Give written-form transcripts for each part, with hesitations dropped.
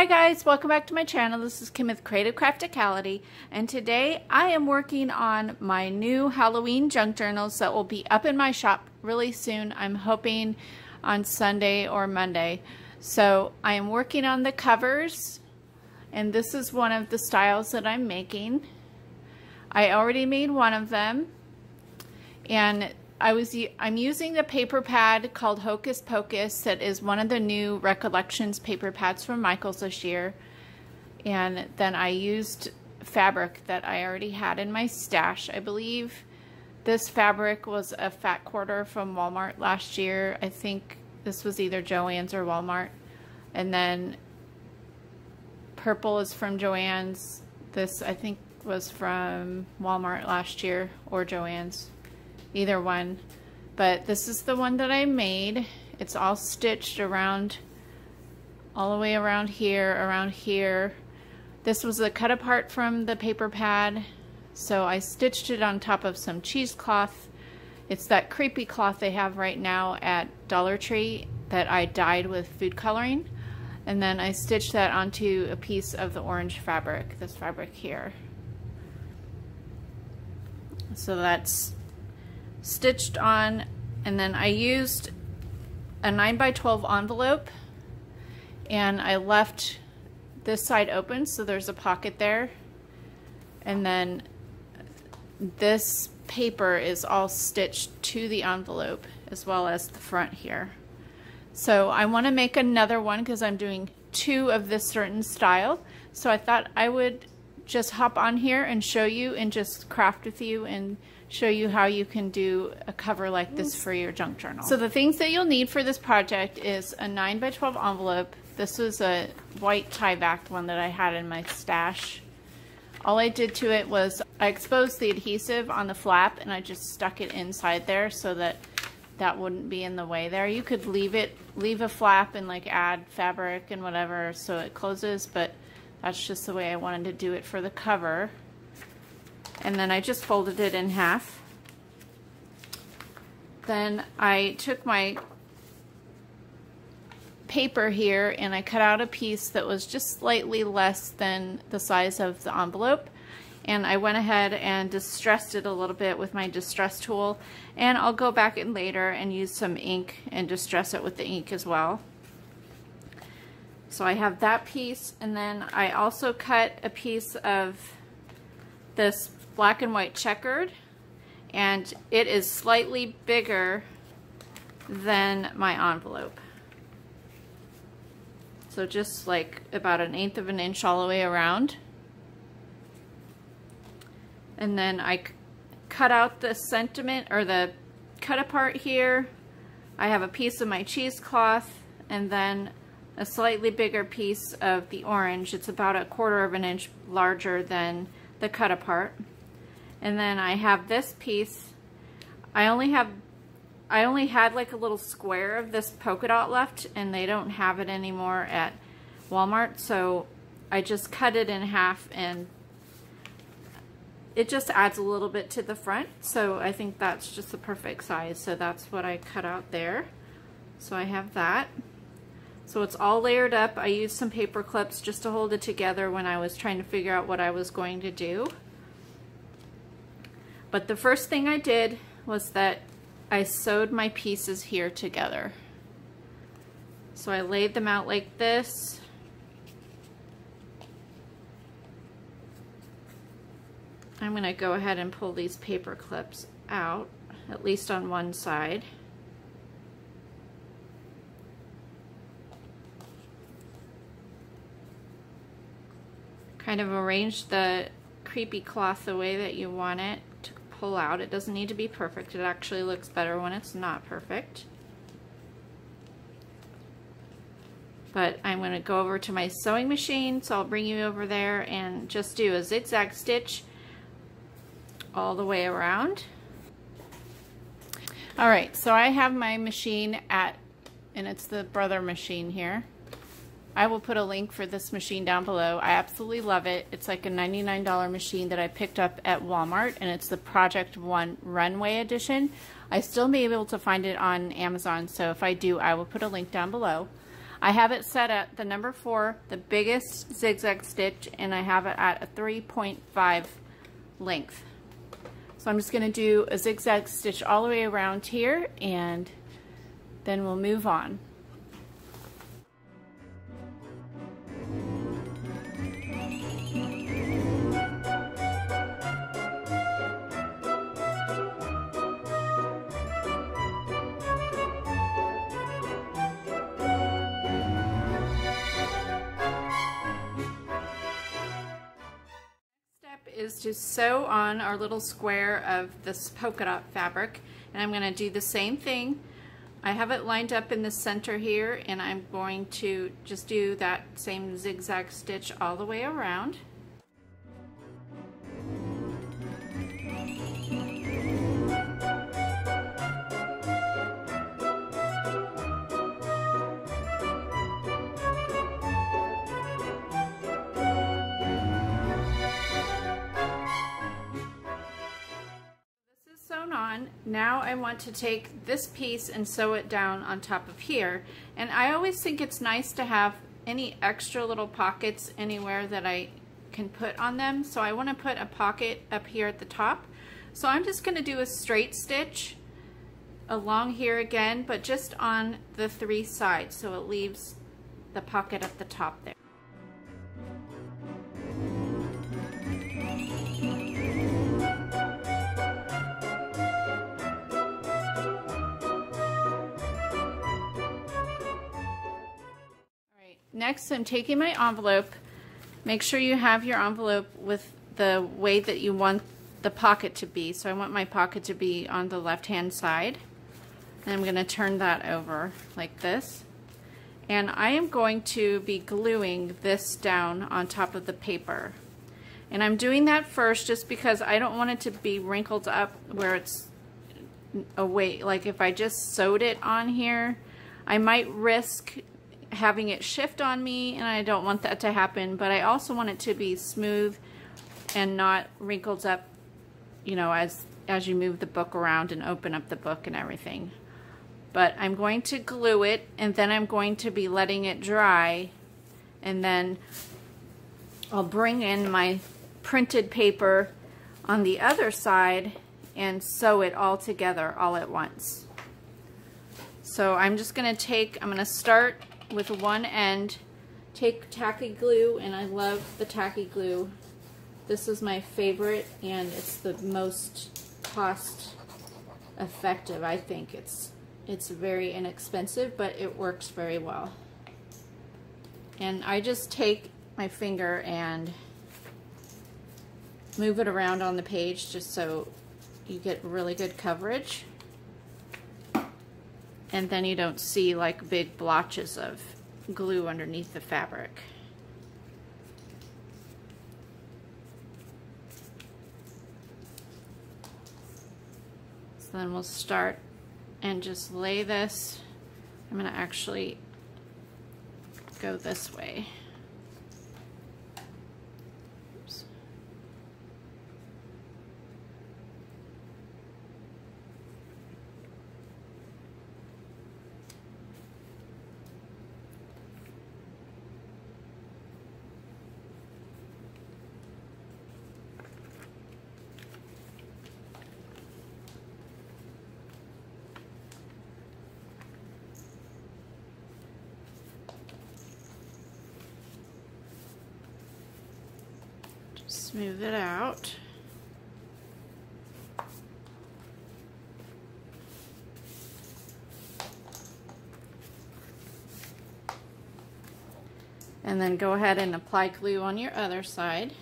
Hi guys, welcome back to my channel. This is Kim with Creative Crafticality, and today I am working on my new Halloween junk journals that will be up in my shop really soon. I'm hoping on Sunday or Monday. So I am working on the covers, and this is one of the styles that I'm making. I already made one of them, and I'm using the paper pad called Hocus Pocus that is one of the new Recollections paper pads from Michaels this year. And then I used fabric that I already had in my stash. I believe this fabric was a fat quarter from Walmart last year. I think this was either Joann's or Walmart. And then purple is from Joann's. This I think was from Walmart last year or Joann's. Either one, but this is the one that I made. It's all stitched around, all the way around here. This was a cut apart from the paper pad, so I stitched it on top of some cheesecloth. It's that creepy cloth they have right now at Dollar Tree that I dyed with food coloring, and then I stitched that onto a piece of the orange fabric, this fabric here. So that's stitched on, and then I used a 9x12 envelope, and I left this side open so there's a pocket there, and then this paper is all stitched to the envelope as well as the front here. So I want to make another one because I'm doing two of this certain style, so I thought I would just hop on here and show you and just craft with you and show you how you can do a cover like this for your junk journal. So the things that you'll need for this project is a 9x12 envelope. This was a white tie-backed one that I had in my stash. All I did to it was I exposed the adhesive on the flap and I just stuck it inside there so that that wouldn't be in the way there. You could leave a flap and like add fabric and whatever so it closes, but that's just the way I wanted to do it for the cover. And then I just folded it in half. Then I took my paper here and I cut out a piece that was just slightly less than the size of the envelope, and I went ahead and distressed it a little bit with my distress tool, and I'll go back in later and use some ink and distress it with the ink as well. So I have that piece, and then I also cut a piece of this black and white checkered, and it is slightly bigger than my envelope. So just like about 1/8 of an inch all the way around. And then I cut out the sentiment or the cut apart here. I have a piece of my cheesecloth and then a slightly bigger piece of the orange. It's about 1/4 of an inch larger than the cut apart. And then I have this piece. I only had like a little square of this polka dot left, and they don't have it anymore at Walmart, so I just cut it in half, and it just adds a little bit to the front, so I think that's just the perfect size. So that's what I cut out there. So I have that. So it's all layered up. I used some paper clips just to hold it together when I was trying to figure out what I was going to do. But the first thing I did was that I sewed my pieces here together. So I laid them out like this. I'm going to go ahead and pull these paper clips out, at least on one side. Kind of arrange the creepy cloth the way that you want it to pull out. It doesn't need to be perfect. It actually looks better when it's not perfect. But I'm going to go over to my sewing machine, so I'll bring you over there and just do a zigzag stitch all the way around. Alright, so I have my machine and it's the Brother machine here. I will put a link for this machine down below. I absolutely love it. It's like a $99 machine that I picked up at Walmart, and it's the Project One Runway Edition. I still may be able to find it on Amazon, so if I do, I will put a link down below. I have it set at the number 4, the biggest zigzag stitch, and I have it at a 3.5 length. So I'm just going to do a zigzag stitch all the way around here, and then we'll move on. Is to sew on our little square of this polka dot fabric, and I'm going to do the same thing. I have it lined up in the center here, and I'm going to just do that same zigzag stitch all the way around. On. Now I want to take this piece and sew it down on top of here, and I always think it's nice to have any extra little pockets anywhere that I can put on them. So I want to put a pocket up here at the top, so I'm just going to do a straight stitch along here again, but just on the 3 sides, so it leaves the pocket at the top there. Next, I'm taking my envelope. Make sure you have your envelope with the way that you want the pocket to be. So I want my pocket to be on the left-hand side. And I'm going to turn that over like this. And I am going to be gluing this down on top of the paper. And I'm doing that first just because I don't want it to be wrinkled up where it's away. Like if I just sewed it on here, I might risk having it shift on me, and I don't want that to happen, but I also want it to be smooth and not wrinkled up, you know, as you move the book around and open up the book and everything. But I'm going to glue it, and then I'm going to be letting it dry, and then I'll bring in my printed paper on the other side and sew it all together all at once. So I'm just going to start with one end, take tacky glue, and I love the tacky glue. This is my favorite, and it's the most cost effective. I think it's very inexpensive, but it works very well. And I just take my finger and move it around on the page just so you get really good coverage. And then you don't see like big blotches of glue underneath the fabric. So then we'll start and just lay this. I'm going to actually go this way. Oops. Smooth it out. And then go ahead and apply glue on your other side.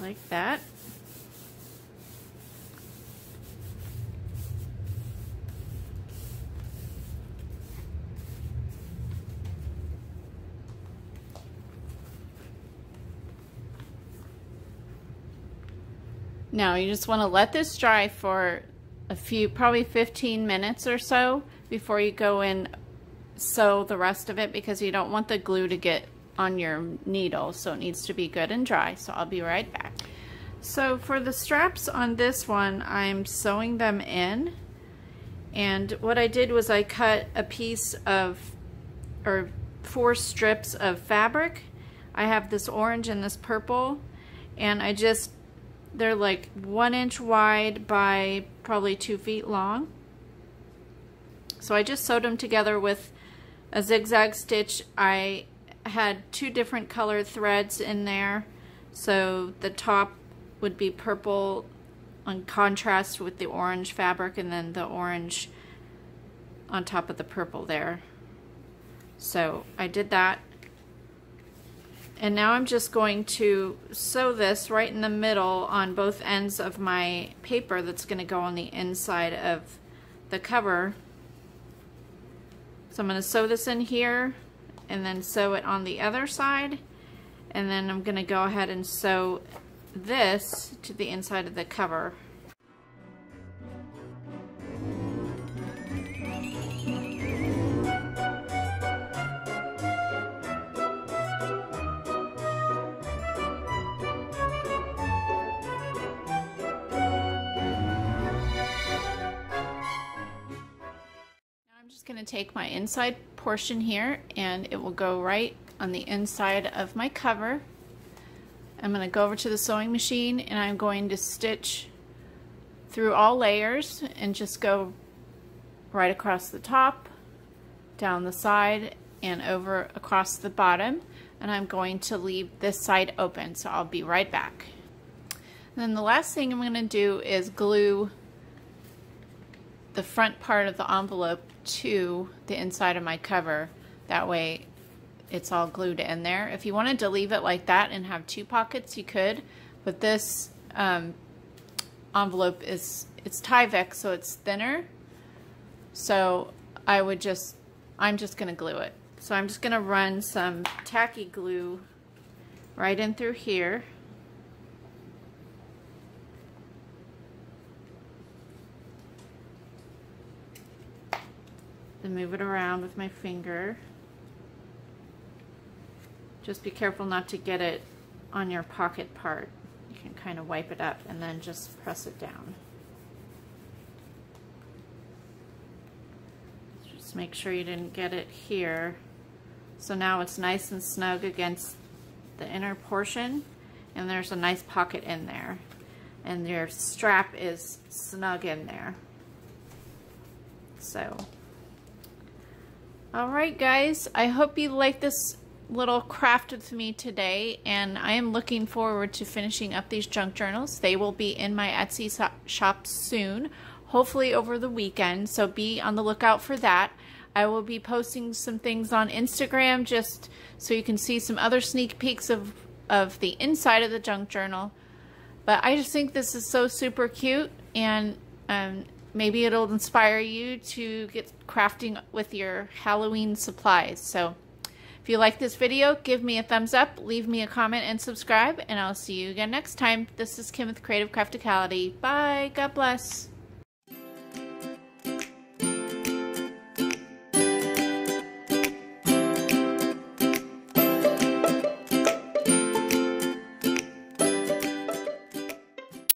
like that. Now you just want to let this dry for a few, probably 15 minutes or so before you go and sew the rest of it, because you don't want the glue to get on your needle, so it needs to be good and dry. So I'll be right back. So for the straps on this one, I'm sewing them in, and what I did was I cut a piece of, or 4 strips of fabric. I have this orange and this purple, and they're like 1 inch wide by probably 2 feet long. So I just sewed them together with a zigzag stitch. I had 2 different colored threads in there. So the top would be purple on contrast with the orange fabric, and then the orange on top of the purple there. So I did that. And now I'm just going to sew this right in the middle on both ends of my paper that's going to go on the inside of the cover. So I'm going to sew this in here and then sew it on the other side, and then I'm going to go ahead and sew this to the inside of the cover. Going to take my inside portion here, and it will go right on the inside of my cover. I'm going to go over to the sewing machine, and I'm going to stitch through all layers and just go right across the top, down the side, and over across the bottom. And I'm going to leave this side open, so I'll be right back. And then the last thing I'm going to do is glue the front part of the envelope to the inside of my cover. That way it's all glued in there. If you wanted to leave it like that and have 2 pockets, you could, but this envelope it's Tyvek, so it's thinner, so I'm just gonna glue it. So I'm just gonna run some tacky glue right in through here. Then move it around with my finger. Just be careful not to get it on your pocket part. You can kind of wipe it up and then just press it down. Just make sure you didn't get it here. So now it's nice and snug against the inner portion, and there's a nice pocket in there. And your strap is snug in there. So, alright guys, I hope you like this little craft with me today, and I am looking forward to finishing up these junk journals. They will be in my Etsy shop soon, hopefully over the weekend, so be on the lookout for that. I will be posting some things on Instagram just so you can see some other sneak peeks of the inside of the junk journal. But I just think this is so super cute, and maybe it'll inspire you to get crafting with your Halloween supplies. So if you like this video, give me a thumbs up, leave me a comment, and subscribe, and I'll see you again next time. This is Kim with Creative Crafticality. Bye. God bless.